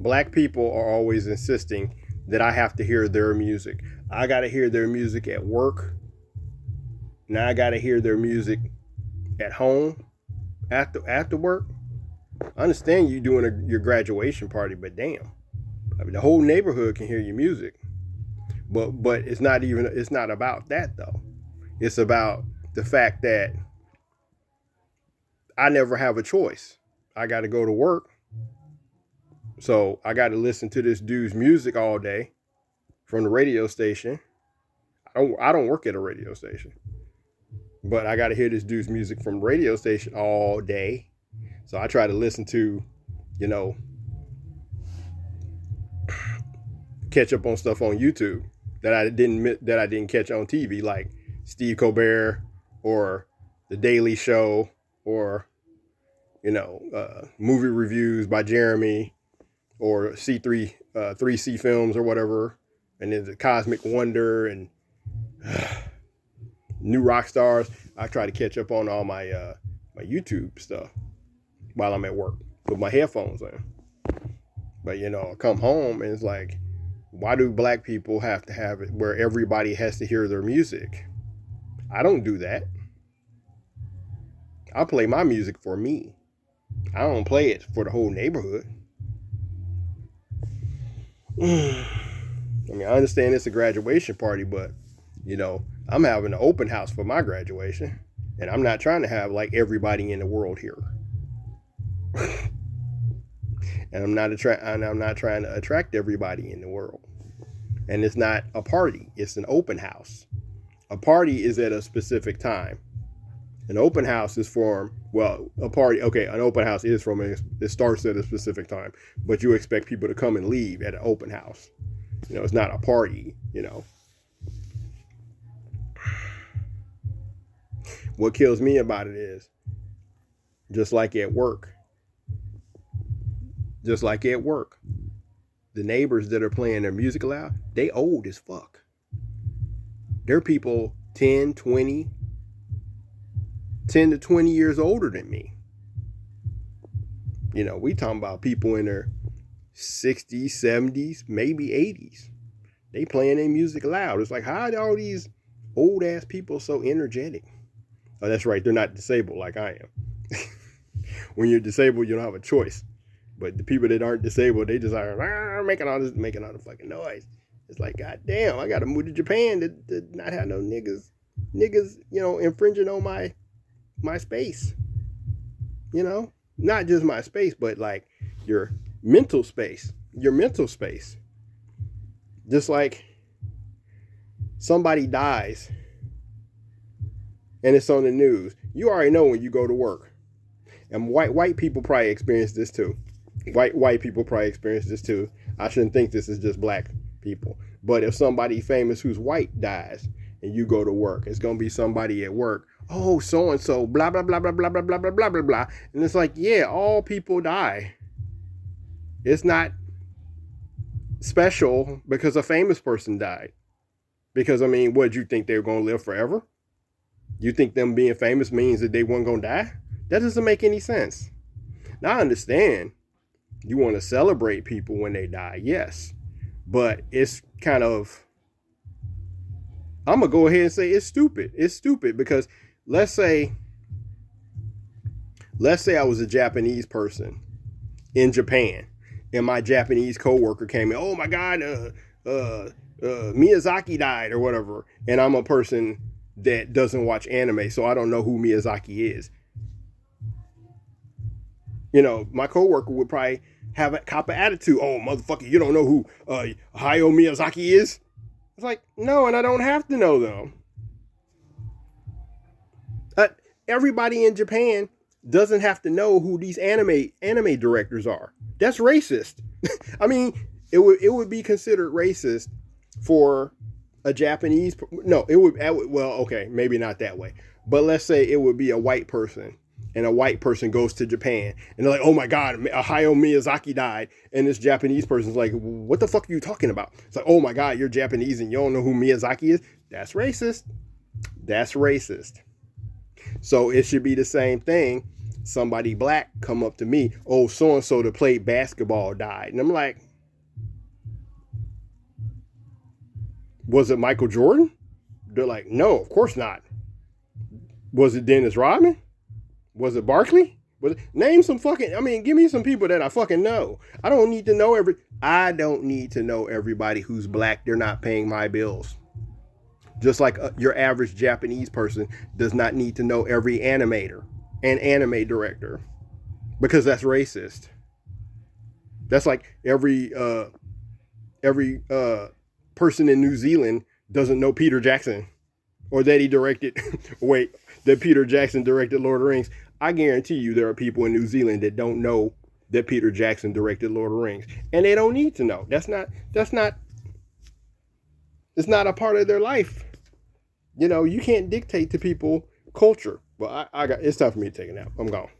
Black people are always insisting that I have to hear their music. I got to hear their music at work. Now I got to hear their music at home after work. I understand you doing your graduation party, but damn, I mean the whole neighborhood can hear your music. But it's not about that though. It's about the fact that I never have a choice. I got to go to work. So I got to listen to this dude's music all day from the radio station. I don't work at a radio station, but I got to hear this dude's music from the radio station all day. So I try to listen to, you know, catch up on stuff on YouTube that I didn't catch on TV, like Steve Colbert or The Daily Show or, you know, movie reviews by Jeremy or C3, 3C Films or whatever. And then the Cosmic Wonder and New Rock Stars. I try to catch up on all my my YouTube stuff while I'm at work with my headphones on. But, you know, I come home and it's like, why do black people have to have it where everybody has to hear their music? I don't do that. I play my music for me. I don't play it for the whole neighborhood. I mean, I understand it's a graduation party, but, you know, I'm having an open house for my graduation. And I'm not trying to have like everybody in the world here. And I'm not trying to attract everybody in the world. And it's not a party. It's an open house. A party is at a specific time. An open house is from, well, a party, okay, an open house is from, it starts at a specific time. But you expect people to come and leave at an open house. You know, it's not a party, you know. What kills me about it is, just like at work, the neighbors that are playing their music loud, they old as fuck. They're people 10 to 20 years older than me. You know, we talking about people in their 60s, 70s, maybe 80s. They playing their music loud. It's like, how are all these old ass people so energetic? Oh, that's right. They're not disabled like I am. When you're disabled, you don't have a choice. But the people that aren't disabled, they just are making all the fucking noise. It's like, God damn, I got to move to Japan to not have no niggas, you know, infringing on my space. You know, not just my space, but like your mental space. Just like somebody dies and it's on the news, you already know when you go to work. And white people probably experience this too. White people probably experience this too. I shouldn't think this is just black people. But if somebody famous who's white dies and you go to work, it's going to be somebody at work. Oh, so-and-so, blah, blah, blah, blah, blah, blah, blah, blah, blah, blah, blah. And it's like, yeah, all people die. It's not special because a famous person died. Because, I mean, what, you think they were going to live forever? You think them being famous means that they weren't going to die? That doesn't make any sense. Now, I understand you want to celebrate people when they die, yes. But it's kind of, I'm going to go ahead and say it's stupid. It's stupid because let's say I was a Japanese person in Japan and my Japanese coworker came in, oh my God, Miyazaki died or whatever. And I'm a person that doesn't watch anime, so I don't know who Miyazaki is. You know, my coworker would probably have a cop of attitude. Oh, motherfucker, you don't know who Hayao Miyazaki is? It's like, no, and I don't have to know them. Everybody in Japan doesn't have to know who these anime directors are. That's racist. I mean, it would be considered racist for a Japanese. No, it would. Well, okay, maybe not that way. But let's say it would be a white person. And a white person goes to Japan and they're like, oh my God, Hayao Miyazaki died. And this Japanese person's like, what the fuck are you talking about? It's like, oh my God, you're Japanese and you don't know who Miyazaki is? That's racist. That's racist. So it should be the same thing somebody black come up to me, oh, so and so that played basketball died, and I'm like, was it Michael Jordan? They're like, no, of course not. Was it Dennis Rodman? Was it Barkley? Name some fucking. I mean, give me some people that I fucking know. I don't need to know everybody who's black. They're not paying my bills. Just like your average Japanese person does not need to know every animator and anime director, because that's racist. That's like every person in New Zealand doesn't know Peter Jackson, or that he directed. That Peter Jackson directed Lord of the Rings. I guarantee you there are people in New Zealand that don't know that Peter Jackson directed Lord of the Rings. And they don't need to know. It's not a part of their life. You know, you can't dictate to people culture. Well, it's time for me to take a nap. I'm gone.